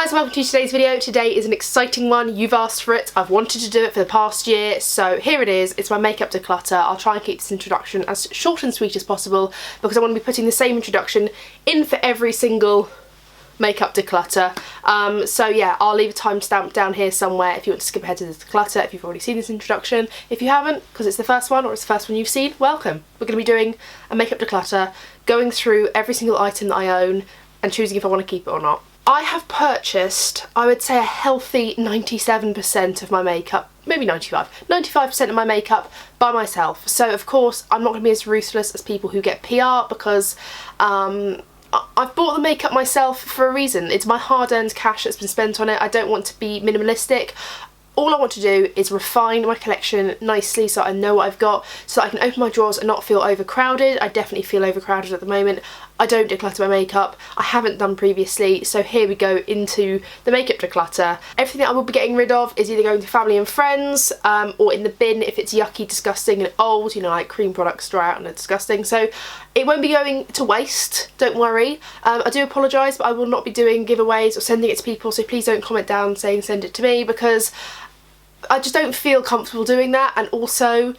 guys, welcome to today's video. Today is an exciting one. You've asked for it. I've wanted to do it for the past year, so here it is. It's my makeup declutter. I'll try and keep this introduction as short and sweet as possible because I want to be putting the same introduction in for every single makeup declutter. So yeah, I'll leave a timestamp down here somewhere if you want to skip ahead to the declutter if you've already seen this introduction. If you haven't, because it's the first one or it's the first one you've seen, welcome. We're going to be doing a makeup declutter, going through every single item that I own and choosing if I want to keep it or not. I have purchased, I would say, a healthy 97% of my makeup, maybe 95% of my makeup by myself. So of course I'm not going to be as ruthless as people who get PR because I've bought the makeup myself for a reason. It's my hard-earned cash that's been spent on it. I don't want to be minimalistic. All I want to do is refine my collection nicely so I know what I've got, so that I can open my drawers and not feel overcrowded. I definitely feel overcrowded at the moment. I don't declutter my makeup. I haven't done previously, so here we go into the makeup declutter. Everything that I will be getting rid of is either going to family and friends or in the bin if it's yucky, disgusting and old, you know, like cream products dry out and are disgusting. So it won't be going to waste, don't worry. I do apologise, but I will not be doing giveaways or sending it to people, so please don't comment down saying send it to me because I just don't feel comfortable doing that, and also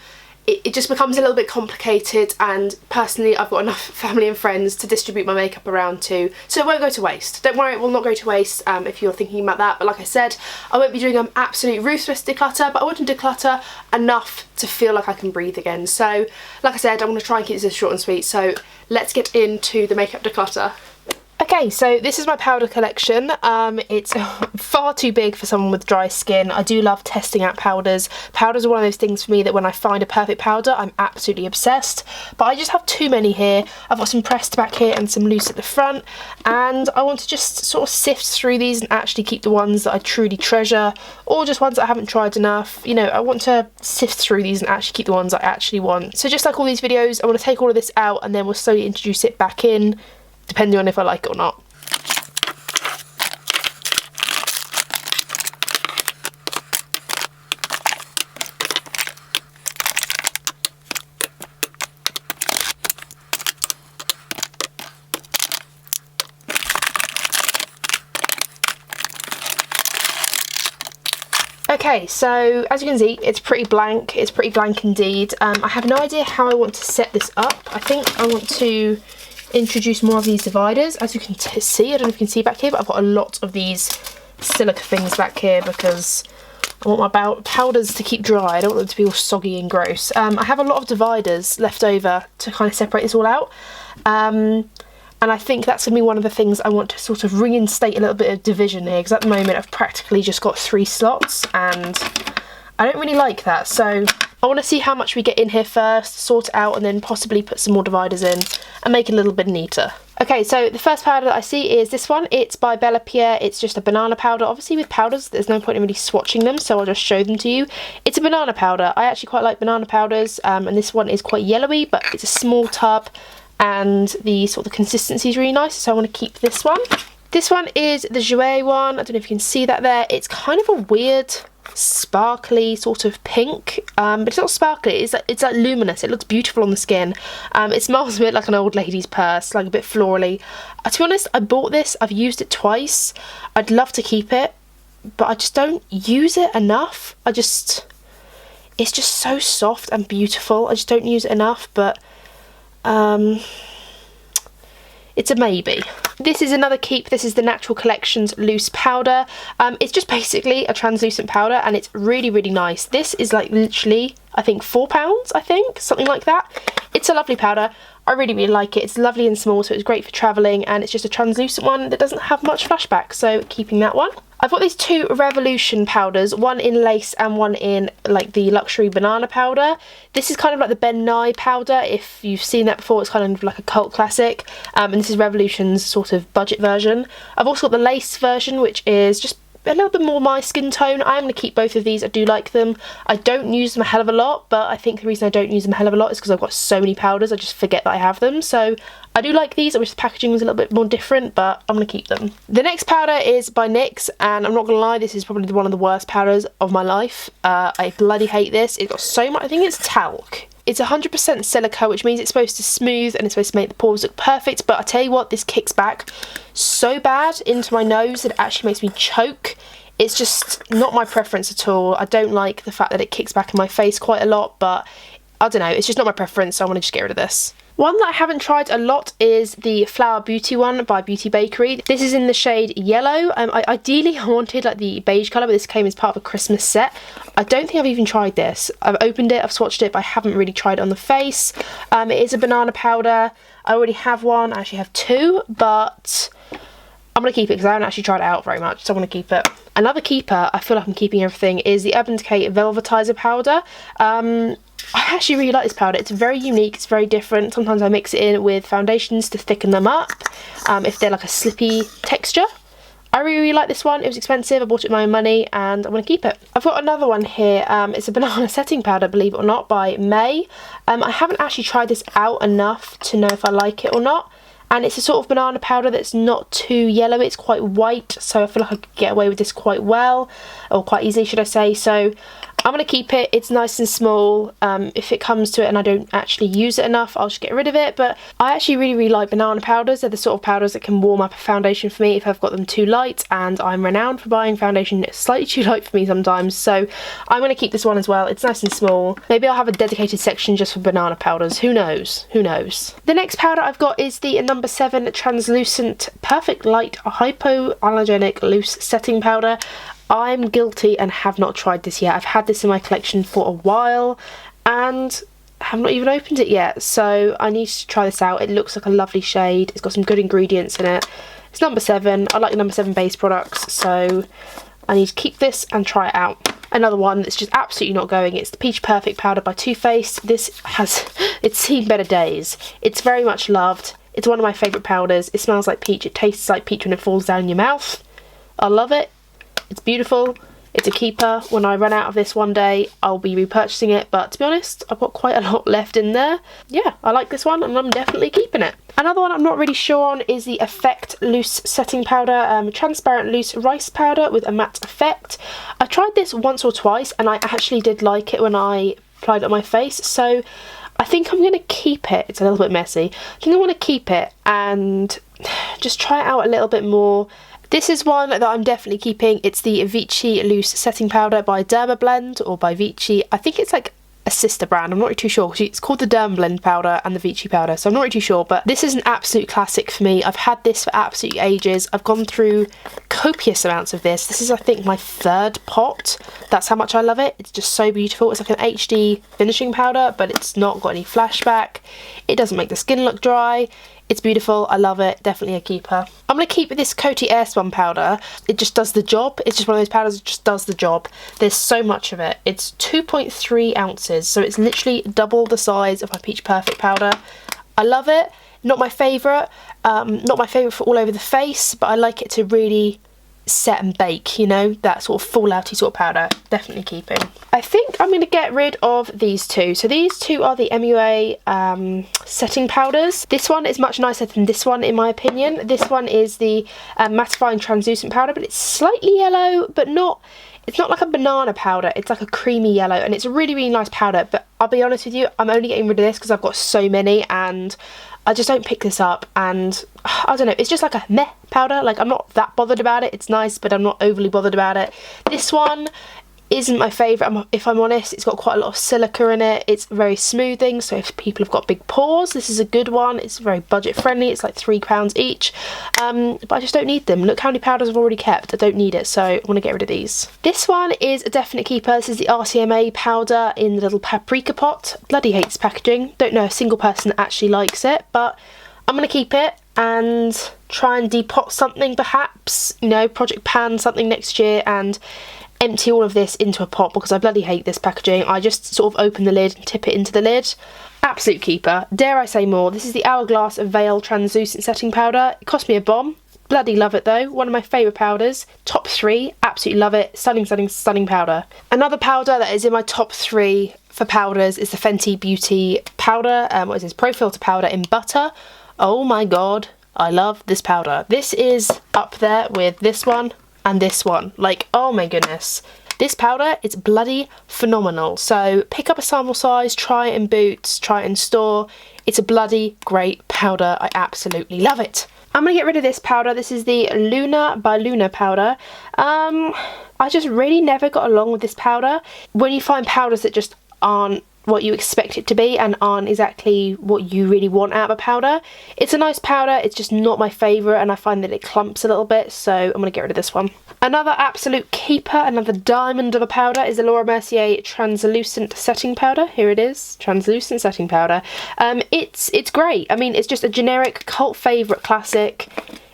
it just becomes a little bit complicated, and personally I've got enough family and friends to distribute my makeup around to, so it won't go to waste. Don't worry, it will not go to waste if you're thinking about that, but like I said, I won't be doing an absolute ruthless declutter, but I want to declutter enough to feel like I can breathe again. So like I said, I'm going to try and keep this short and sweet, so let's get into the makeup declutter. Okay, so this is my powder collection. It's far too big for someone with dry skin. I do love testing out powders. Powders are one of those things for me that when I find a perfect powder, I'm absolutely obsessed. But I just have too many here. I've got some pressed back here and some loose at the front. And I want to just sort of sift through these and actually keep the ones that I truly treasure, or just ones that I haven't tried enough. You know, I want to sift through these and actually keep the ones I actually want. So just like all these videos, I want to take all of this out and then we'll slowly introduce it back in, depending on if I like it or not. Okay, so as you can see, it's pretty blank. It's pretty blank indeed. I have no idea how I want to set this up. I think I want to introduce more of these dividers. As you can see, I don't know if you can see back here, but I've got a lot of these silica things back here because I want my powders to keep dry. I don't want them to be all soggy and gross. I have a lot of dividers left over to kind of separate this all out. And I think that's going to be one of the things I want to sort of reinstate a little bit of division here, because at the moment I've practically just got 3 slots and I don't really like that. So I want to see how much we get in here first, sort it out, and then possibly put some more dividers in and make it a little bit neater. Okay, so the first powder that I see is this one. It's by Bella Pierre. It's just a banana powder. Obviously with powders there's no point in really swatching them, so I'll just show them to you. It's a banana powder. I actually quite like banana powders, and this one is quite yellowy, but it's a small tub and the sort of consistency is really nice, so I want to keep this one. This one is the Jouer one. I don't know if you can see that there. It's kind of a weird sparkly sort of pink, but it's not sparkly, it's like luminous. It looks beautiful on the skin. It smells a bit like an old lady's purse, like a bit florally. To be honest, I bought this, I've used it twice. I'd love to keep it, but I just don't use it enough. It's just so soft and beautiful. I just don't use it enough, but it's a maybe. This is another keep. This is the Natural Collections loose powder. It's just basically a translucent powder and it's really, really nice. This is like literally, I think £4, I think, something like that. It's a lovely powder. I really, really like it. It's lovely and small, so it's great for travelling, and it's just a translucent one that doesn't have much flashback, so keeping that one. I've got these 2 Revolution powders, one in lace and one in like the luxury banana powder. This is kind of like the Ben Nye powder. If you've seen that before, it's kind of like a cult classic. And this is Revolution's sort of budget version. I've also got the lace version, which is just a little bit more my skin tone. I'm going to keep both of these. I do like them. I don't use them a hell of a lot, but I think the reason I don't use them a hell of a lot is because I've got so many powders, I just forget that I have them. So I do like these. I wish the packaging was a little bit more different, but I'm going to keep them. The next powder is by NYX, and I'm not going to lie, this is probably one of the worst powders of my life. I bloody hate this. It's got so much, I think it's talc. It's 100% silica, which means it's supposed to smooth and it's supposed to make the pores look perfect, but I tell you what, this kicks back so bad into my nose that it actually makes me choke. It's just not my preference at all. I don't like the fact that it kicks back in my face quite a lot, but I don't know, it's just not my preference, so I want to just get rid of this. One that I haven't tried a lot is the Flower Beauty one by Beauty Bakery. This is in the shade Yellow. Ideally I wanted like the beige colour, but this came as part of a Christmas set. I don't think I've even tried this. I've opened it, I've swatched it, but I haven't really tried it on the face. It is a banana powder. I already have one, I actually have two, but I'm going to keep it because I haven't actually tried it out very much, so I want to keep it. Another keeper, I feel like I'm keeping everything, is the Urban Decay Velvetizer powder. I actually really like this powder. It's very unique, it's very different. Sometimes I mix it in with foundations to thicken them up if they're like a slippy texture. I really like this one. It was expensive, I bought it with my own money and I'm going to keep it. I've got another one here. It's a banana setting powder, believe it or not, by May. I haven't actually tried this out enough to know if I like it or not. And it's a sort of banana powder that's not too yellow, it's quite white, so I feel like I could get away with this quite well, or quite easily should I say, so I'm going to keep it. It's nice and small. If it comes to it and I don't actually use it enough, I'll just get rid of it, but I actually really like banana powders. They're the sort of powders that can warm up a foundation for me if I've got them too light, and I'm renowned for buying foundation slightly too light for me sometimes, so I'm going to keep this one as well. It's nice and small. Maybe I'll have a dedicated section just for banana powders, who knows, who knows. The next powder I've got is the number 7 translucent perfect light hypoallergenic loose setting powder. I'm guilty and have not tried this yet. I've had this in my collection for a while and have not even opened it yet, so I need to try this out. It looks like a lovely shade. It's got some good ingredients in it. It's number 7. I like the number 7 base products, so I need to keep this and try it out. Another one that's just absolutely not going, it's the Peach Perfect powder by Too Faced. This has, it's seen better days. It's very much loved. It's one of my favourite powders. It smells like peach. It tastes like peach when it falls down your mouth. I love it. It's beautiful. It's a keeper. When I run out of this one day, I'll be repurchasing it, but to be honest, I've got quite a lot left in there. Yeah, I like this one and I'm definitely keeping it. Another one I'm not really sure on is the Effect Loose Setting Powder, transparent loose rice powder with a matte effect. I tried this once or twice and I actually did like it when I applied it on my face, so I think I'm going to keep it. It's a little bit messy. I think I want to keep it and just try it out a little bit more. This is one that I'm definitely keeping. It's the Vichy Loose Setting Powder by Dermablend, or by Vichy. I think it's like a sister brand, I'm not really too sure. It's called the Dermablend powder and the Vichy powder, so I'm not really too sure, but this is an absolute classic for me. I've had this for absolutely ages. I've gone through copious amounts of this. This is, I think, my 3rd pot. That's how much I love it. It's just so beautiful. It's like an HD finishing powder, but it's not got any flashback. It doesn't make the skin look dry. It's beautiful, I love it, definitely a keeper. I'm going to keep this Coty Airspun powder. It just does the job. It's just one of those powders that just does the job. There's so much of it. It's 2.3 ounces, so it's literally double the size of my Peach Perfect powder. I love it. Not my favourite. Not my favourite for all over the face, but I like it to really set and bake, you know, that sort of fallouty sort of powder. Definitely keeping. I think I'm going to get rid of these two. So these two are the MUA setting powders. This one is much nicer than this one in my opinion. This one is the mattifying translucent powder, but it's slightly yellow, but not, it's not like a banana powder, it's like a creamy yellow, and it's a really, really nice powder. But I'll be honest with you, I'm only getting rid of this because I've got so many and I just don't pick this up, and I don't know, it's just like a meh powder. Like, I'm not that bothered about it. It's nice, but I'm not overly bothered about it. This one isn't my favourite, if I'm honest. It's got quite a lot of silica in it. It's very smoothing, so if people have got big pores, this is a good one. It's very budget friendly. It's like £3 each, but I just don't need them. Look how many powders I've already kept. I don't need it, so I want to get rid of these. This one is a definite keeper. This is the RCMA powder in the little paprika pot. Bloody hate this packaging. Don't know a single person that actually likes it, but I'm going to keep it and try and depot something perhaps, you know, Project Pan something next year, and empty all of this into a pot because I bloody hate this packaging. I just sort of open the lid and tip it into the lid. Absolute keeper. Dare I say more. This is the Hourglass Veil Translucent Setting Powder. It cost me a bomb. Bloody love it though. One of my favourite powders. Top 3. Absolutely love it. Stunning, stunning, stunning powder. Another powder that is in my top 3 for powders is the Fenty Beauty powder. What is this? Pro Filter powder in butter. Oh my god. I love this powder. This is up there with this one and this one. Like, oh my goodness. This powder, it's bloody phenomenal. So pick up a sample size, try it in Boots, try it in store. It's a bloody great powder. I absolutely love it. I'm going to get rid of this powder. This is the Luna by Luna powder. I just really never got along with this powder. When you find powders that just aren't what you expect it to be and aren't exactly what you really want out of a powder. It's a nice powder, it's just not my favourite, and I find that it clumps a little bit, so I'm going to get rid of this one. Another absolute keeper, another diamond of a powder is the Laura Mercier Translucent Setting Powder. Here it is, Translucent Setting Powder. It's great. I mean, it's just a generic cult favourite classic.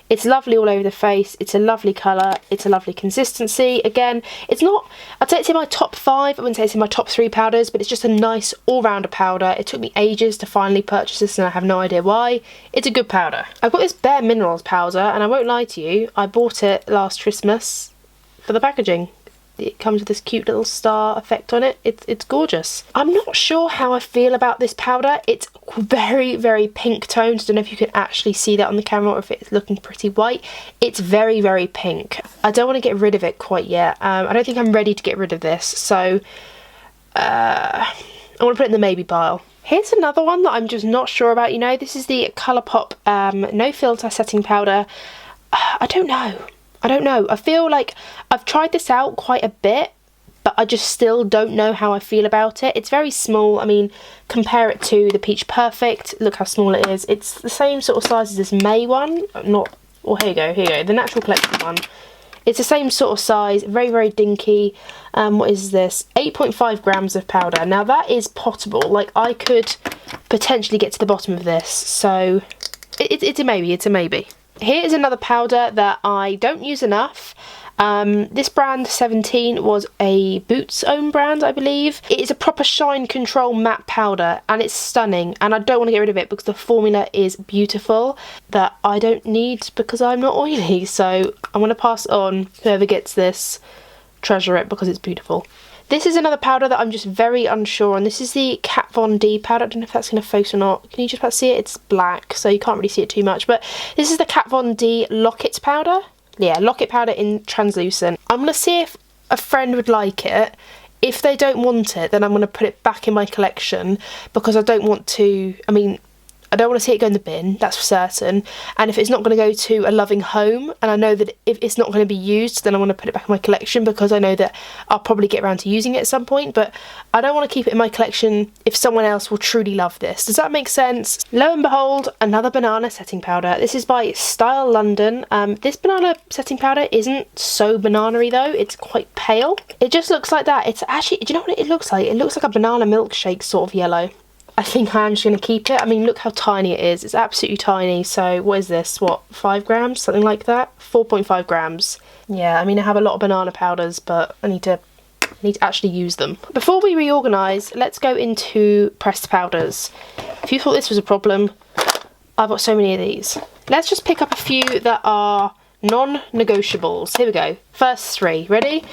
It's lovely all over the face, it's a lovely colour, it's a lovely consistency. Again, it's not, I'd say it's in my top 5, I wouldn't say it's in my top 3 powders, but it's just a nice all-rounder powder. It took me ages to finally purchase this and I have no idea why. It's a good powder. I've got this Bare Minerals powder, and I won't lie to you, I bought it last Christmas for the packaging. It comes with this cute little star effect on it. It's gorgeous. I'm not sure how I feel about this powder. It's very, very pink toned. I don't know if you can actually see that on the camera or if it's looking pretty white. It's very, very pink. I don't want to get rid of it quite yet. I don't think I'm ready to get rid of this. So I want to put it in the maybe pile. Here's another one that I'm just not sure about. You know, this is the Colourpop No Filter Setting Powder. I don't know. I feel like I've tried this out quite a bit, but I just still don't know how I feel about it. It's very small. I mean, compare it to the Peach Perfect. Look how small it is. It's the same sort of size as this May one. Here you go, the Natural Collection one. It's the same sort of size, very, very dinky. What is this? 8.5 grams of powder. Now that is potable. Like, I could potentially get to the bottom of this. So it's a maybe. Here is another powder that I don't use enough. This brand 17 was a Boots own brand, I believe. It is a proper shine control matte powder and it's stunning, and I don't want to get rid of it because the formula is beautiful that I don't need because I'm not oily. So I'm going to pass it on. Whoever gets this, treasure it because it's beautiful. This is another powder that I'm just very unsure on. This is the Kat Von D powder. I don't know if that's going to focus or not. Can you just about see it? It's black, so you can't really see it too much. But this is the Kat Von D Locket powder. Yeah, Locket powder in translucent. I'm going to see if a friend would like it. If they don't want it, then I'm going to put it back in my collection because I don't want to, I don't want to see it go in the bin, that's for certain. And if it's not going to go to a loving home, and I know that if it's not going to be used, then I want to put it back in my collection because I know that I'll probably get around to using it at some point. But I don't want to keep it in my collection if someone else will truly love this. Does that make sense? Lo and behold, another banana setting powder. This is by Style London. This banana setting powder isn't so banana-y though. It's quite pale. It just looks like that. It's actually, do you know what it looks like? It looks like a banana milkshake sort of yellow. I think I am just going to keep it. I mean, look how tiny it is. It's absolutely tiny. So what is this? What, 5 grams? Something like that? 4.5 grams. Yeah, I mean, I have a lot of banana powders, but I need to actually use them. Before we reorganise, let's go into pressed powders. If you thought this was a problem, I've got so many of these. Let's just pick up a few that are non-negotiables. Here we go. First 3. Ready?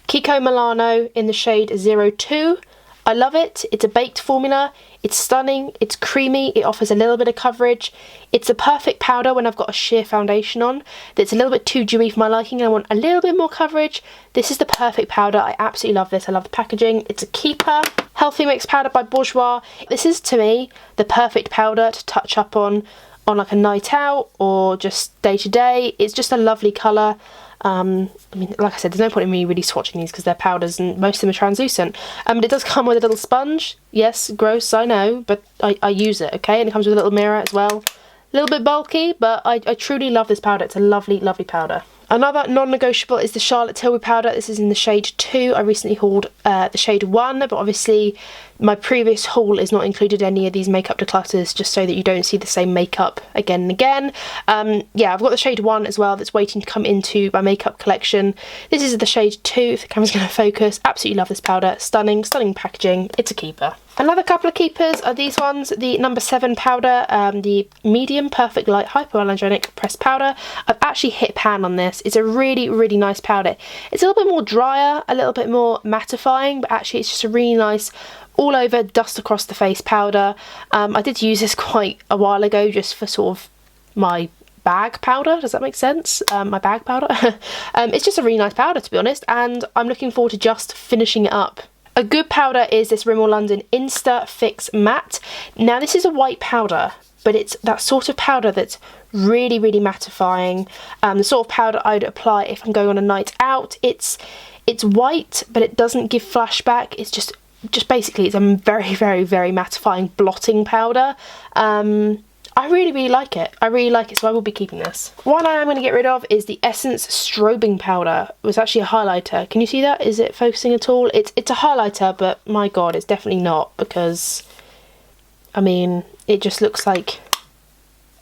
Kiko Milano in the shade 02. I love it. It's a baked formula. It's stunning. It's creamy. It offers a little bit of coverage. It's a perfect powder when I've got a sheer foundation on that's a little bit too dewy for my liking and I want a little bit more coverage. This is the perfect powder. I absolutely love this. I love the packaging. It's a keeper. Healthy Mix powder by Bourjois. This is, to me, the perfect powder to touch up on like a night out or just day to day. It's just a lovely colour. I mean, like I said, there's no point in me really swatching these because they're powders and most of them are translucent. But it does come with a little sponge. Yes, gross, I know, but I use it, okay? And it comes with a little mirror as well. A little bit bulky, but I truly love this powder. It's a lovely, lovely powder. Another non-negotiable is the Charlotte Tilbury powder. This is in the shade 2. I recently hauled the shade 1, but obviously my previous haul is not included any of these makeup declutters just so that you don't see the same makeup again and again. Yeah, I've got the shade 1 as well that's waiting to come into my makeup collection. This is the shade 2, if the camera's going to focus. Absolutely love this powder. Stunning, stunning packaging. It's a keeper. Another couple of keepers are these ones, the number 7 powder, the medium perfect light hypoallergenic pressed powder. I've actually hit pan on this. It's a really, really nice powder. It's a little bit more drier, a little bit more mattifying, but actually it's just a really nice all over dust across the face powder. I did use this quite a while ago just for sort of my bag powder. Does that make sense? My bag powder. It's just a really nice powder, to be honest, and I'm looking forward to just finishing it up. A good powder is this Rimmel London Insta Fix Matte. Now this is a white powder, but it's that sort of powder that's really, really mattifying. The sort of powder I'd apply if I'm going on a night out. It's white, but it doesn't give flashback. It's just basically, it's a very, very, very mattifying blotting powder. I really, really like it. I really like it, so I will be keeping this. One I am going to get rid of is the Essence Strobing Powder. It was actually a highlighter. Can you see that? Is it focusing at all? It's a highlighter, but my god, it's definitely not, because, I mean, it just looks like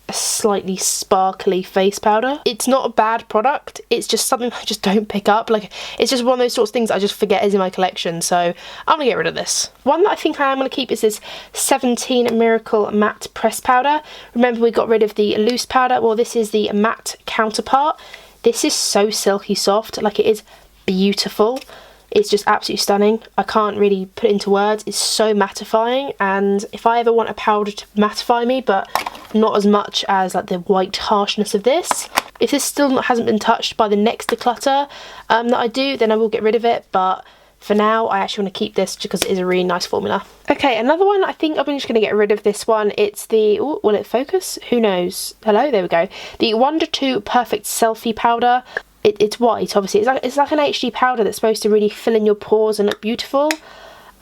a slightly sparkly face powder. It's not a bad product, it's just something I just don't pick up. Like, it's just one of those sorts of things I just forget is in my collection, so I'm gonna get rid of this. One that I think I am gonna keep is this 17 Miracle Matte Press Powder. Remember, we got rid of the loose powder. Well, this is the matte counterpart. This is so silky soft, like, it is beautiful. It's just absolutely stunning. I can't really put it into words. It's so mattifying, and if I ever want a powder to mattify me, but not as much as like the white harshness of this, if this still hasn't been touched by the next declutter that I do, then I will get rid of it, but for now I actually want to keep this because it is a really nice formula. Okay, another one, I think I'm just going to get rid of this one. It's the, ooh, will it focus? Who knows? Hello, there we go. The Wonder 2 Perfect Selfie Powder. It's white, obviously. It's like an HD powder that's supposed to really fill in your pores and look beautiful.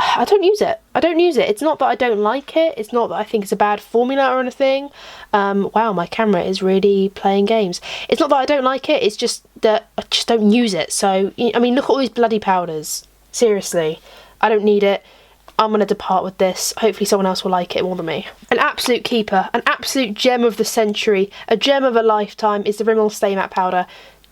I don't use it. I don't use it. It's not that I don't like it. It's not that I think it's a bad formula or anything. Wow, my camera is really playing games. It's not that I don't like it. It's just that I just don't use it. So, I mean, look at all these bloody powders. Seriously, I don't need it. I'm going to depart with this. Hopefully someone else will like it more than me. An absolute keeper, an absolute gem of the century, a gem of a lifetime is the Rimmel Stay Matte Powder.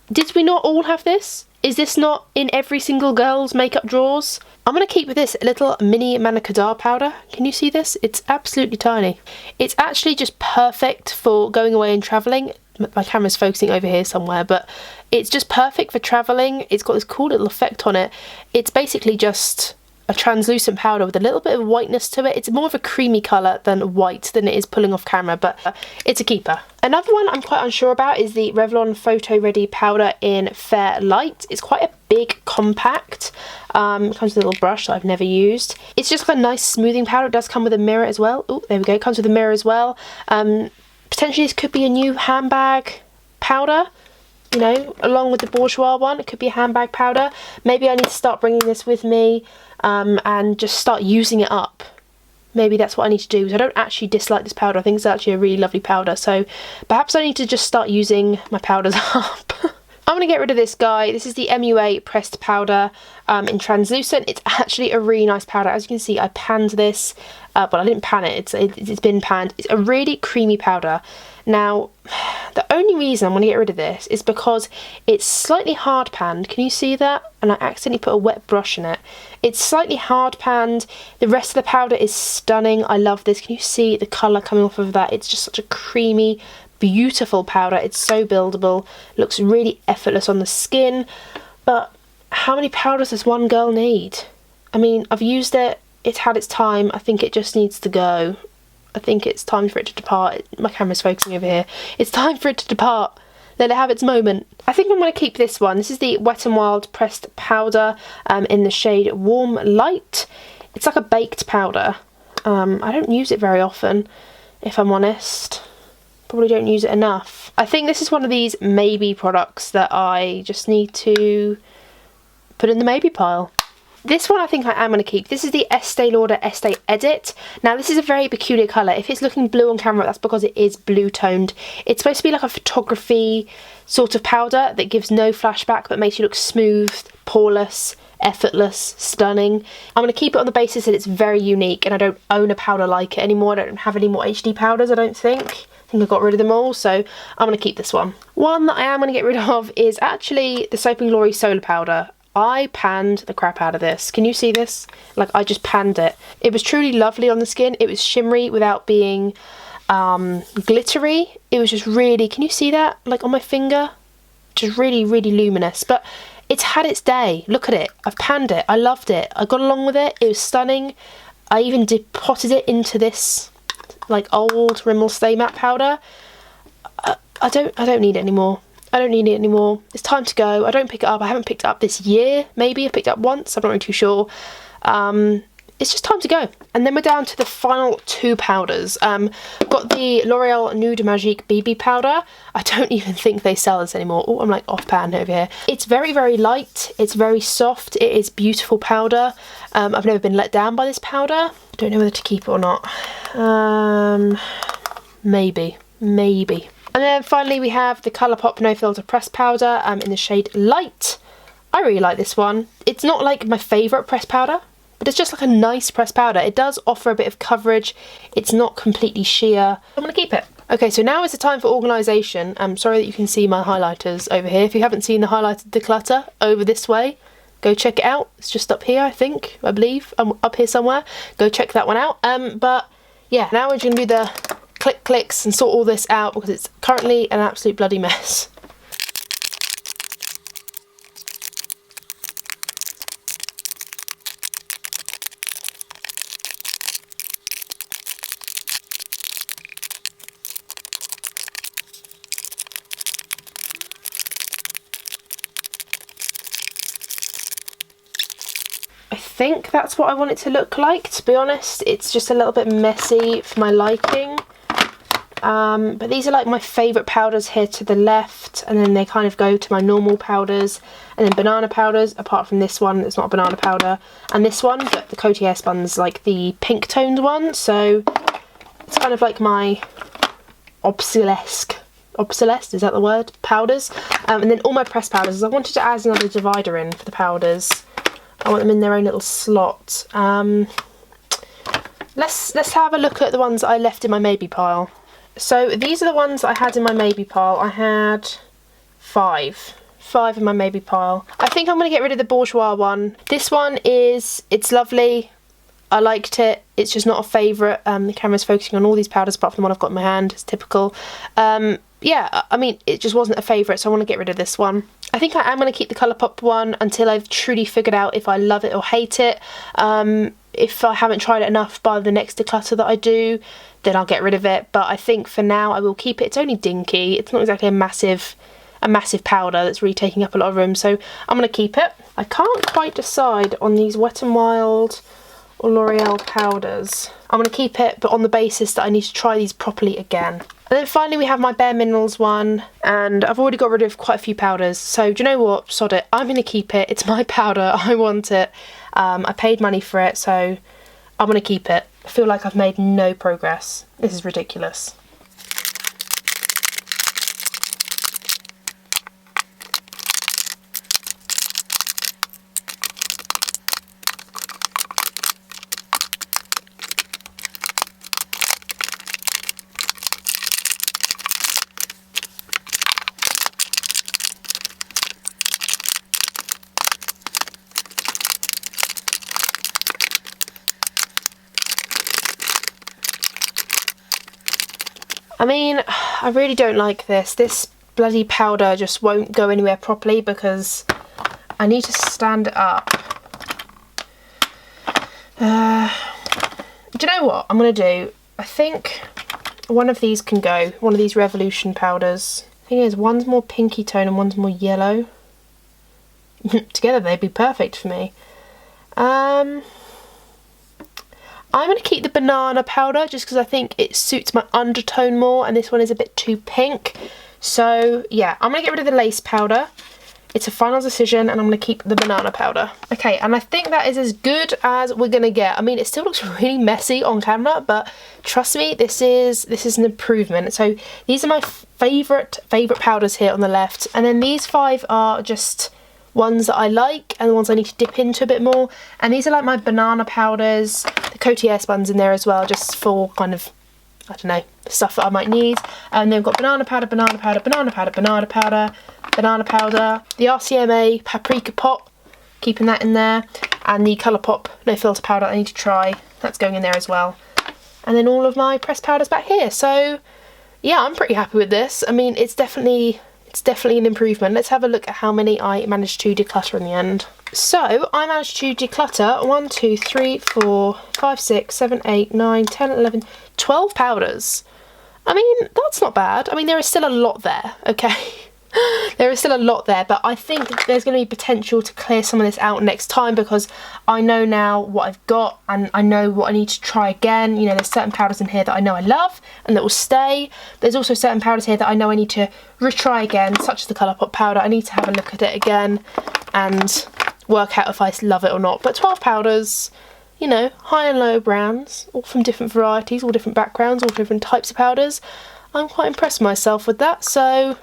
Did we not all have this? Is this not in every single girl's makeup drawers? I'm going to keep with this little mini Manicadar powder. Can you see this? It's absolutely tiny. It's actually just perfect for going away and travelling. My camera's focusing over here somewhere, but it's just perfect for travelling. It's got this cool little effect on it. It's basically just a translucent powder with a little bit of whiteness to it. It's more of a creamy colour than white than it is pulling off camera, but it's a keeper. Another one I'm quite unsure about is the Revlon Photo Ready powder in Fair Light. It's quite a big compact. It comes with a little brush that I've never used. It's just like a nice smoothing powder. It does come with a mirror as well. Oh, there we go. It comes with a mirror as well. Potentially this could be a new handbag powder. You know, along with the Bourjois one, it could be a handbag powder. Maybe I need to start bringing this with me and just start using it up. Maybe that's what I need to do, because I don't actually dislike this powder. I think it's actually a really lovely powder, so perhaps I need to just start using my powders up. I'm going to get rid of this guy. This is the MUA Pressed Powder in Translucent. It's actually a really nice powder. As you can see, I panned this, but I didn't pan it. It's been panned. It's a really creamy powder. Now, the only reason I'm going to get rid of this is because it's slightly hard panned. Can you see that? And I accidentally put a wet brush in it. It's slightly hard panned. The rest of the powder is stunning. I love this. Can you see the colour coming off of that? It's just such a creamy, beautiful powder. It's so buildable. Looks really effortless on the skin. But how many powders does one girl need? I mean, I've used it. It's had its time. I think it just needs to go. I think it's time for it to depart. My camera's focusing over here. It's time for it to depart. Let it have its moment. I think I'm going to keep this one. This is the Wet n Wild Pressed Powder in the shade Warm Light. It's like a baked powder. I don't use it very often, if I'm honest. Probably don't use it enough. I think this is one of these maybe products that I just need to put in the maybe pile. This one I think I am going to keep. This is the Estee Lauder Estee Edit. Now this is a very peculiar colour. If it's looking blue on camera, that's because it is blue toned. It's supposed to be like a photography sort of powder that gives no flashback but makes you look smooth, poreless, effortless, stunning. I'm going to keep it on the basis that it's very unique, and I don't own a powder like it anymore. I don't have any more HD powders, I don't think. I think I got rid of them all, so I'm going to keep this one. One that I am going to get rid of is actually the Soap & Glory Solar Powder. I panned the crap out of this. Can you see this? Like, I just panned it. It was truly lovely on the skin. It was shimmery without being glittery. It was just really, can you see that? Like on my finger? Just really, really luminous. But it's had its day. Look at it. I've panned it. I loved it. I got along with it. It was stunning. I even potted it into this like old Rimmel Stay Matte powder. I don't need it anymore. I don't need it anymore. It's time to go. I don't pick it up. I haven't picked it up this year. Maybe I picked it up once. I'm not really too sure. It's just time to go. And then we're down to the final two powders. Got the L'Oreal Nude de Magique BB powder. I don't even think they sell this anymore. Oh, I'm like off pan over here. It's very, very light. It's very soft. It is beautiful powder. I've never been let down by this powder. Don't know whether to keep it or not. Maybe. And then finally we have the Colourpop No Filter Pressed Powder in the shade Light. I really like this one. It's not like my favourite pressed powder, but it's just like a nice pressed powder. It does offer a bit of coverage. It's not completely sheer. I'm going to keep it. Okay, so now is the time for organisation. I'm sorry that you can see my highlighters over here. If you haven't seen the highlighted declutter over this way, go check it out. It's just up here, I believe. I'm up here somewhere. Go check that one out. But yeah, now we're going to do the clicks and sort all this out because it's currently an absolute bloody mess. I think that's what I want it to look like, to be honest. It's just a little bit messy for my liking. But these are like my favourite powders here to the left, and then they kind of go to my normal powders, and then banana powders, apart from this one, it's not a banana powder, and this one, but the Coty Airspun's like the pink toned one, so it's kind of like my obsolesque, is that the word? Powders. And then all my pressed powders, I wanted to add another divider in for the powders. I want them in their own little slot. Let's have a look at the ones I left in my maybe pile. So these are the ones I had in my maybe pile. I had five in my maybe pile. I think I'm going to get rid of the Bourjois one. This one it's lovely. I liked it. It's just not a favourite. The camera's focusing on all these powders apart from the one I've got in my hand. It's typical. Yeah, I mean, it just wasn't a favourite, so I want to get rid of this one. I think I am going to keep the Colourpop one until I've truly figured out if I love it or hate it. If I haven't tried it enough by the next declutter that I do, then I'll get rid of it. But I think for now I will keep it. It's only dinky. It's not exactly a massive powder that's really taking up a lot of room, so I'm going to keep it. I can't quite decide on these Wet n Wild or L'Oreal powders. I'm going to keep it, but on the basis that I need to try these properly again. And then finally we have my Bare Minerals one, and I've already got rid of quite a few powders, so do you know what, sod it, I'm going to keep it. It's my powder, I want it, I paid money for it, so I'm going to keep it. I feel like I've made no progress. This is ridiculous. I mean, I really don't like this. This bloody powder just won't go anywhere properly because I need to stand it up. Do you know what I'm going to do? I think one of these can go. One of these Revolution powders. The thing is, one's more pinky tone and one's more yellow. Together they'd be perfect for me. I'm going to keep the banana powder just because I think it suits my undertone more, and this one is a bit too pink. So yeah, I'm going to get rid of the lace powder. It's a final decision, and I'm going to keep the banana powder. Okay, and I think that is as good as we're going to get. I mean, it still looks really messy on camera, but trust me, this is an improvement. So these are my favourite powders here on the left, and then these 5 are just ones that I like and the ones I need to dip into a bit more. And these are like my banana powders. The Coty Airspun's in there as well, just for kind of, I don't know, stuff that I might need. And then we've got banana powder, banana powder, banana powder, banana powder, banana powder, the RCMA paprika pot, keeping that in there, and the Colourpop No Filter powder I need to try, that's going in there as well. And then all of my pressed powders back here. So yeah, I'm pretty happy with this. I mean, it's definitely an improvement. Let's have a look at how many I managed to declutter in the end. So I managed to declutter 1, 2, 3, 4, 5, 6, 7, 8, 9, 10, 11, 12 powders. I mean, that's not bad. I mean, there is still a lot there, okay? There is still a lot there, but I think there's going to be potential to clear some of this out next time, because I know now what I've got and I know what I need to try again. You know, there's certain powders in here that I know I love and that will stay. There's also certain powders here that I know I need to retry again, such as the Colourpop powder. I need to have a look at it again and work out if I love it or not. But 12 powders, you know, high and low brands, all from different varieties, all different backgrounds, all different types of powders. I'm quite impressed with myself with that, so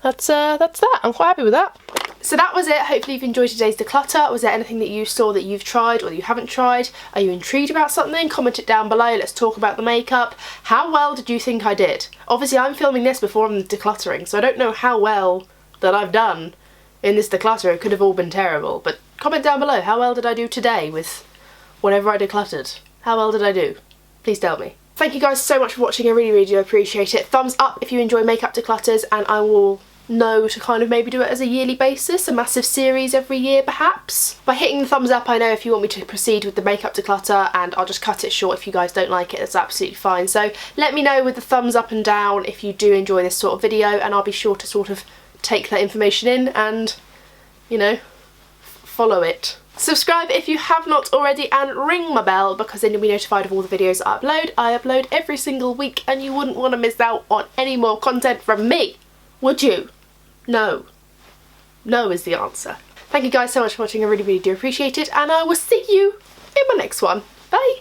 that's that. I'm quite happy with that. So that was it. Hopefully you've enjoyed today's declutter. Was there anything that you saw that you've tried or that you haven't tried? Are you intrigued about something? Comment it down below. Let's talk about the makeup. How well did you think I did? Obviously I'm filming this before I'm decluttering, so I don't know how well that I've done in this declutter. It could have all been terrible, but comment down below. How well did I do today with whatever I decluttered? How well did I do? Please tell me. Thank you guys so much for watching. I really, really do appreciate it. Thumbs up if you enjoy makeup declutters, and I will know to kind of maybe do it as a yearly basis, a massive series every year perhaps. By hitting the thumbs up I know if you want me to proceed with the makeup declutter, and I'll just cut it short if you guys don't like it. That's absolutely fine. So let me know with the thumbs up and down if you do enjoy this sort of video, and I'll be sure to sort of take that information in and, you know, follow it. Subscribe if you have not already, and ring my bell, because then you'll be notified of all the videos I upload. I upload every single week and you wouldn't want to miss out on any more content from me, would you? No. No is the answer. Thank you guys so much for watching. I really, really do appreciate it, and I will see you in my next one. Bye!